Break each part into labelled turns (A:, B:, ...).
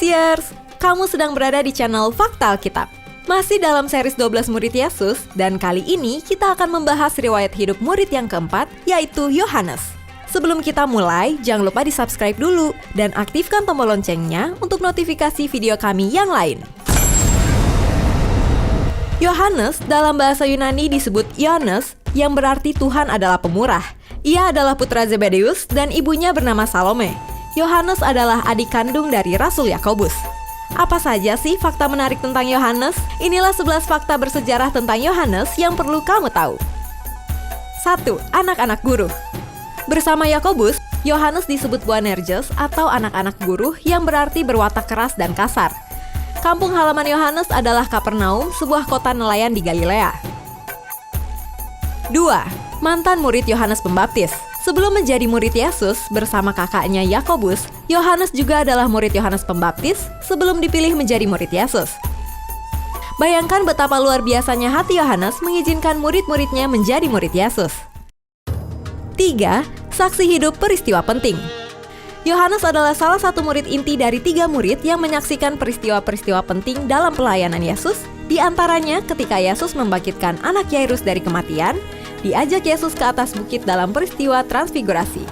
A: Siars, kamu sedang berada di channel Fakta Alkitab. Masih dalam series 12 murid Yesus, dan kali ini kita akan membahas riwayat hidup murid yang keempat, yaitu Yohanes. Sebelum kita mulai, jangan lupa di-subscribe dulu dan aktifkan tombol loncengnya untuk notifikasi video kami yang lain. Yohanes dalam bahasa Yunani disebut Ioannes, yang berarti Tuhan adalah pemurah. Ia adalah putra Zebedeus dan ibunya bernama Salome. Yohanes adalah adik kandung dari Rasul Yakobus. Apa saja sih fakta menarik tentang Yohanes? Inilah 11 fakta bersejarah tentang Yohanes yang perlu kamu tahu. 1. Anak-anak guru. Bersama Yakobus, Yohanes disebut Boanerges atau anak-anak guru yang berarti berwatak keras dan kasar. Kampung halaman Yohanes adalah Kapernaum, sebuah kota nelayan di Galilea. 2. Mantan murid Yohanes Pembaptis. Sebelum menjadi murid Yesus bersama kakaknya Yakobus, Yohanes juga adalah murid Yohanes Pembaptis sebelum dipilih menjadi murid Yesus. Bayangkan betapa luar biasanya hati Yohanes mengizinkan murid-muridnya menjadi murid Yesus. 3. Saksi hidup peristiwa penting. Yohanes adalah salah satu murid inti dari 3 murid yang menyaksikan peristiwa-peristiwa penting dalam pelayanan Yesus, di antaranya ketika Yesus membangkitkan anak Yairus dari kematian, diajak Yesus ke atas bukit dalam peristiwa transfigurasi.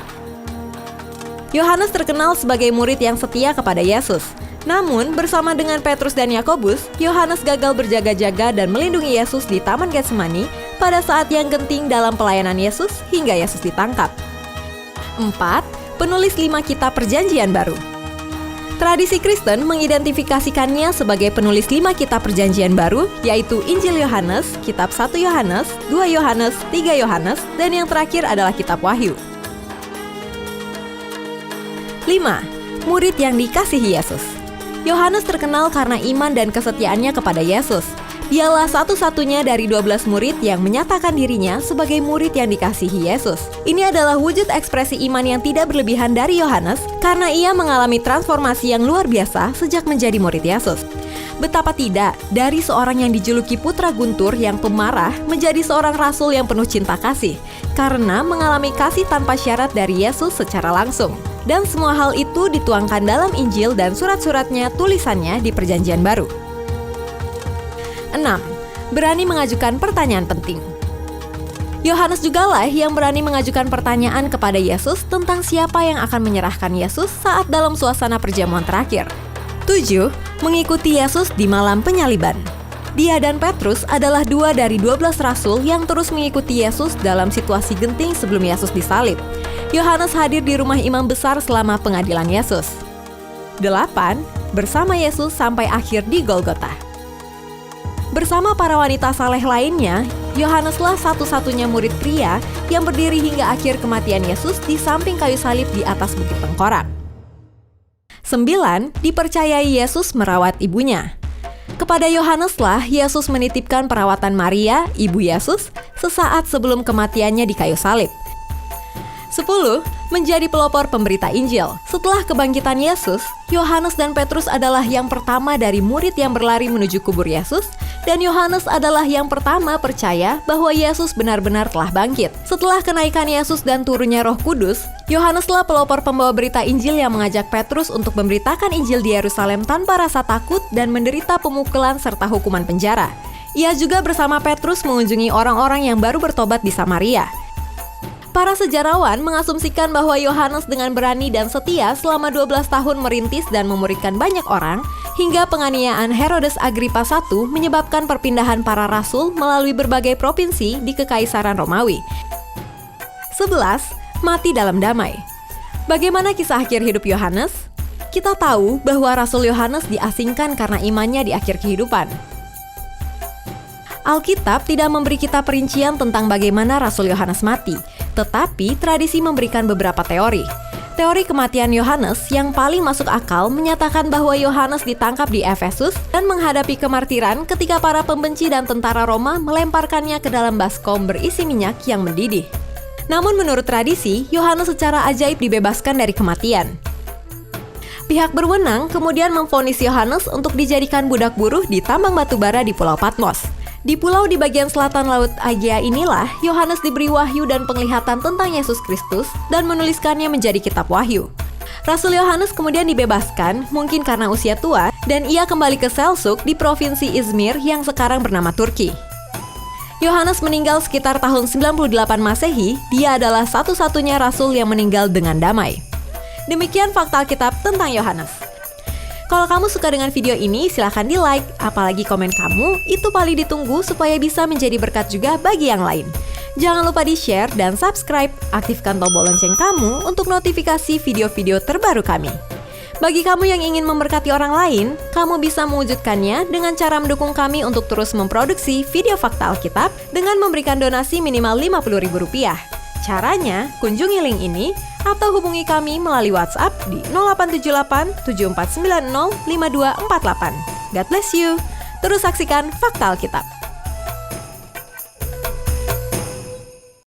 A: Yohanes terkenal sebagai murid yang setia kepada Yesus. Namun, bersama dengan Petrus dan Yakobus, Yohanes gagal berjaga-jaga dan melindungi Yesus di Taman Getsemani pada saat yang genting dalam pelayanan Yesus hingga Yesus ditangkap. 4. Penulis 5 kitab Perjanjian Baru. Tradisi Kristen mengidentifikasikannya sebagai penulis 5 kitab Perjanjian Baru, yaitu Injil Yohanes, Kitab 1 Yohanes, 2 Yohanes, 3 Yohanes, dan yang terakhir adalah Kitab Wahyu. 5. Murid yang dikasihi Yesus. Yohanes terkenal karena iman dan kesetiaannya kepada Yesus. Dialah satu-satunya dari 12 murid yang menyatakan dirinya sebagai murid yang dikasihi Yesus. Ini adalah wujud ekspresi iman yang tidak berlebihan dari Yohanes karena ia mengalami transformasi yang luar biasa sejak menjadi murid Yesus. Betapa tidak, dari seorang yang dijuluki putra guntur yang pemarah menjadi seorang rasul yang penuh cinta kasih karena mengalami kasih tanpa syarat dari Yesus secara langsung. Dan semua hal itu dituangkan dalam Injil dan surat-suratnya tulisannya di Perjanjian Baru. 6. Berani mengajukan pertanyaan penting. Yohanes jugalah yang berani mengajukan pertanyaan kepada Yesus tentang siapa yang akan menyerahkan Yesus saat dalam suasana perjamuan terakhir. 7. Mengikuti Yesus di malam penyaliban. Dia dan Petrus adalah 2 dari 12 rasul yang terus mengikuti Yesus dalam situasi genting sebelum Yesus disalib. Yohanes hadir di rumah imam besar selama pengadilan Yesus. 8. Bersama Yesus sampai akhir di Golgota. Bersama para wanita saleh lainnya, Yohaneslah satu-satunya murid pria yang berdiri hingga akhir kematian Yesus di samping kayu salib di atas bukit tengkorak. 9. Dipercayai Yesus merawat ibunya. Kepada Yohaneslah Yesus menitipkan perawatan Maria, ibu Yesus, sesaat sebelum kematiannya di kayu salib. 10. Menjadi pelopor pemberita Injil. Setelah kebangkitan Yesus, Yohanes dan Petrus adalah yang pertama dari murid yang berlari menuju kubur Yesus, dan Yohanes adalah yang pertama percaya bahwa Yesus benar-benar telah bangkit. Setelah kenaikan Yesus dan turunnya Roh Kudus, Yohaneslah pelopor pembawa berita Injil yang mengajak Petrus untuk memberitakan Injil di Yerusalem tanpa rasa takut dan menderita pemukulan serta hukuman penjara. Ia juga bersama Petrus mengunjungi orang-orang yang baru bertobat di Samaria. Para sejarawan mengasumsikan bahwa Yohanes dengan berani dan setia selama 12 tahun merintis dan memuridkan banyak orang, hingga penganiayaan Herodes Agripa I menyebabkan perpindahan para rasul melalui berbagai provinsi di Kekaisaran Romawi. 11. Mati dalam damai. Bagaimana kisah akhir hidup Yohanes? Kita tahu bahwa Rasul Yohanes diasingkan karena imannya di akhir kehidupan. Alkitab tidak memberi kita perincian tentang bagaimana Rasul Yohanes mati, tetapi tradisi memberikan beberapa teori. Teori kematian Yohanes yang paling masuk akal menyatakan bahwa Yohanes ditangkap di Efesus dan menghadapi kemartiran ketika para pembenci dan tentara Roma melemparkannya ke dalam baskom berisi minyak yang mendidih. Namun menurut tradisi, Yohanes secara ajaib dibebaskan dari kematian. Pihak berwenang kemudian memvonis Yohanes untuk dijadikan budak buruh di tambang batubara di Pulau Patmos. Di pulau di bagian selatan Laut Aegea inilah Yohanes diberi wahyu dan penglihatan tentang Yesus Kristus dan menuliskannya menjadi kitab Wahyu. Rasul Yohanes kemudian dibebaskan, mungkin karena usia tua, dan ia kembali ke Selçuk di provinsi Izmir yang sekarang bernama Turki. Yohanes meninggal sekitar tahun 98 Masehi, dia adalah satu-satunya rasul yang meninggal dengan damai. Demikian fakta Alkitab tentang Yohanes. Kalau kamu suka dengan video ini, silahkan di-like, apalagi komen kamu, itu paling ditunggu supaya bisa menjadi berkat juga bagi yang lain. Jangan lupa di-share dan subscribe, aktifkan tombol lonceng kamu untuk notifikasi video-video terbaru kami. Bagi kamu yang ingin memberkati orang lain, kamu bisa mewujudkannya dengan cara mendukung kami untuk terus memproduksi video fakta Alkitab dengan memberikan donasi minimal Rp50.000. Caranya, kunjungi link ini atau hubungi kami melalui WhatsApp di 0878 7490 5248. God bless you. Terus saksikan fakta Alkitab.